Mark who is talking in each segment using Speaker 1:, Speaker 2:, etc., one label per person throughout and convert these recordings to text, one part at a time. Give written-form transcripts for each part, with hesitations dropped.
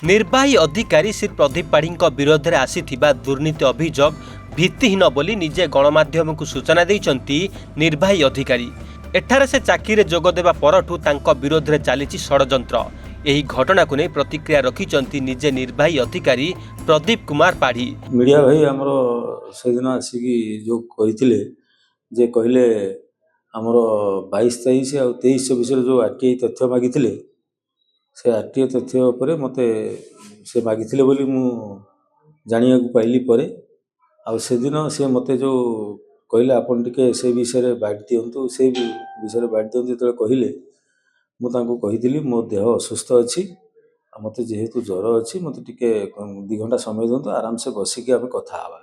Speaker 1: निर्वाही अधिकारी श्री प्रदीप पाढ़ी विरोध में आसीथिबा दुर्नीति अभियोग भित्तिहीन बोली निजे गणमाध्यम को सूचना देइचंती निर्वाही अधिकारी। एठारे से चाकरी जोग देबा परठू तांको विरोध में चली षड्यंत्र। यही घटना को नहीं प्रतिक्रिया रखिचंती निजे निर्वाही अधिकारी प्रदीप कुमार पाढ़ी।
Speaker 2: मीडिया भाई आमर से दिन आसिकी जो कही जे कहले आमर 22, 23 और 23 विषय जो आरटीआई तथ्य मागिथिले से आरटीआई तथ्य उपरे मते से मागिथिले बोली मु जानिया को पाइली परे आ से दिन से मते जो कहले आपन टिके से विषय रे बाइट दियंतु से विषय रे बाइट दियंतु तो कहले मु तांको कहिदिली मो देह असुस्थ अछि आ मते जेहेतु ज्वर अछि मते टिके 2 घंटा समय दियंतु आराम से बसिकी आमे कथा हवा।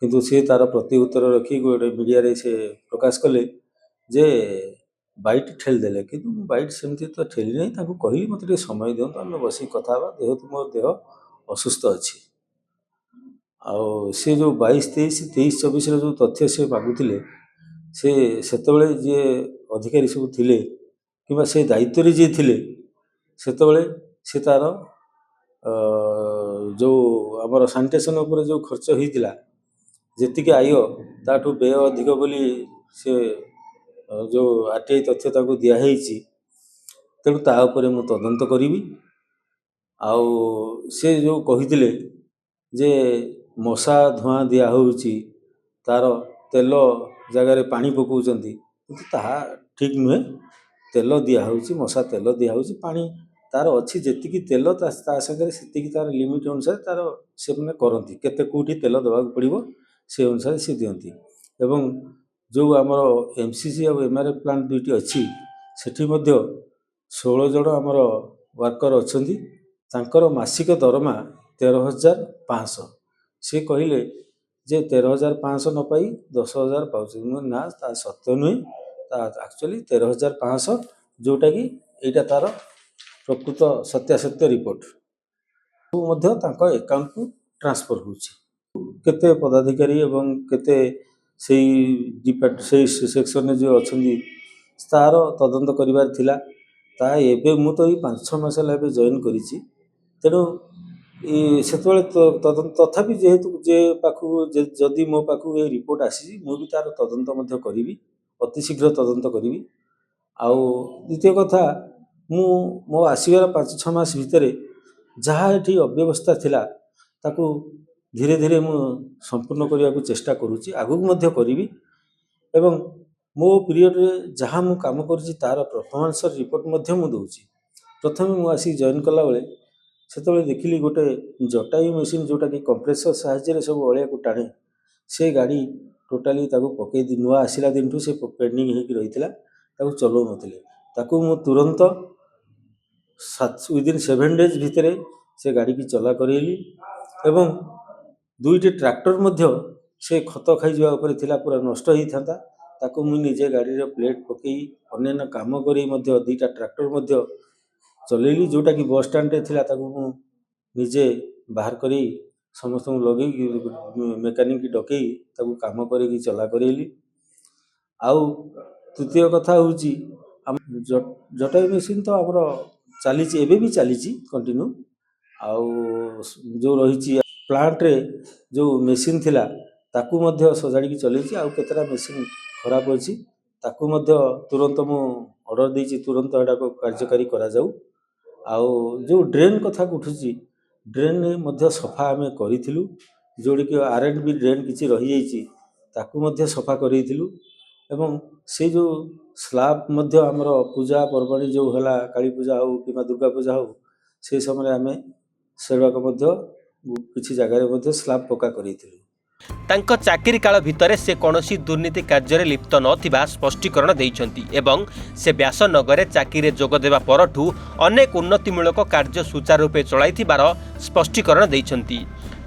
Speaker 2: किंतु से तार प्रति उत्तर रखी गोटे मीडिया रे से प्रकाश कले जे बाइट ठेल देले किंतु बाइट सेमती तो ठेली नहीं ताको कहली मते टिके समय दियंतु आमे बसी कथा हवा जेहेतु मो देह असुस्थ अछि। आ से जो 22, 23, 23, 24 रे जो तथ्य से मागुथिले से सेतबेले जे अधिकारी सब थिले किबा से दायित्व रे जे थिले सेतबेले से तार जो हमर सैनिटेशन ऊपर जो खर्च होइतिला जेतिके आयो ताठू व्यय अधिक बोली से जो आरटीआई तथ्य ताको दिया हेइची तेणु ता ऊपर मु तदंत करिवि। आउ से जो कहिथिले जे मशा धुआं दिया होउची तार तेल जगार पानी पकाउचंती किंतु ताहा ठीक नुहे। तेल दिया होउची मशा तेल दिया होउची पानी तार अच्छी जेतिकी तेल ता संगे सेतिकी तार लिमिट अनुसार तार से माने करंती केते कोठी तेल दबाक पड़िबो से अनुसार से दियंती। एवं जो हमर एमसीसी और एमआरएफ प्लांट दुईटी अच्छी सेठी मध्य 16 जण हमर वर्कर अछंती तांकर मासिक दरमा 13,500 से कहले जे 13,500 न पाई 10,000 पाउछ ना ता सत्य नुहे ता एक्चुअली 13,500 जोटा कि एटा तार प्रकृत सत्यासत्य रिपोर्ट मध्य तांको अकाउंट को ट्रांसफर होउची। केते पदाधिकारी एवं केते से सेक्शन जो अछंदी तार तदंत करिवार थिला ता एबे मु तो 5-6 मास लाबे जॉइन करिछि तेणु सेतबेले तदंत तथापि जेहेतु जे पाखु जदि मो पाखु ए रिपोर्ट आसी मु भी तार तदंत मध्य करिवि अति शीघ्र तदंत करिवि। आउ द्वितीय कथा मु मो आसीबार 5-6 मास भितरे जहाँ एठी अव्यवस्था थिला ताकू धीरे धीरे मु संपूर्ण करिया को चेष्टा करूची आगु मध्य करिवि। एवं मो पीरियड रे जहाँ मु काम करछि तार परफॉर्मेंस रिपोर्ट मध्य मु दउची। प्रथम मु आसी जॉइन कला बेले सेतबेले देखिली गोटे जटाई मशीन जोटा कि कंप्रेसर साहाय्य सब अलिया को टाणे से गाड़ी टोटाली ताको पकई दी नुआ आसिला दिनठू से पेंडिंग हेकी रहितला ताको चलो नथिले ताको मु तुरंत विदिन 7 डेज भितरे से गाड़ी की चला करेली। एवं 2टी ट्रैक्टर मध्य से खत खाई जावा ऊपर थिला पूरा नष्ट होई थांता ताको मु निजे गाड़ी रे प्लेट पकई अन्य काम करी मध्य 2टा ट्रैक्टर मध्य चलेली जोटा कि बस स्टैंड रे थिला ताको मु निजे बाहर करी समस्त लगे मेकानिक की डकई ताको काम करी की चला करेली। आउ तृतीय कथा होउची जटाई मशीन तो हमर चली एबे भी चली कंटिन्यू। आउ जो रही प्लांट रे जो मशीन थिला ताकू मध्य सजाड़ी की चलेची आउ केतरा मशीन खराब अछि ताकू मध्य तुरंत मु ऑर्डर देछि तुरंत एटा को कार्यकारी करा जाऊ। आउ जो ड्रेन कथा उठुची ड्रेन मध्य सफा आमे करिथिलु जोड़ी कि आरएंडबी ड्रेन किछि रही जाइछि ताकू मध्य सफा करिथिलु। एवं से जो स्लैब मध्य हमर पूजा पर्वणी जो हला काली पूजा हो कि दुर्गा पूजा हो से समय आमे सेवाक मध्य किछि जगह रे मध्य स्लैब पक्का करिथिलु।
Speaker 1: तांको चाकरी काल भितरे से कौनसी दुर्नीति कार्य लिप्त नथिबा स्पष्टीकरण देइछंती एवं से व्यासनगर चाकरी जोग देबा परठू अनेक उन्नतिमूलक कार्य सुचारूपे चलाइथिबार स्पष्टीकरण देइछंती।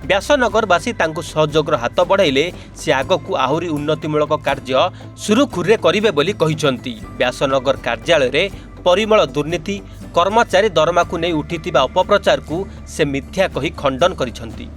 Speaker 1: व्यासनगरवासी तांको सहयोगर हाथ बढ़ाइले से आगकू आहुरी उन्नतिमूलक कार्य सुरुखुरे करिवे बोली कहिछंती। व्यासनगर कार्यालय रे परिमल दुर्नीति कर्मचारी दरमा को नहीं उठिथिबा अपप्रचार को से मिथ्या कही खंडन करिछंती।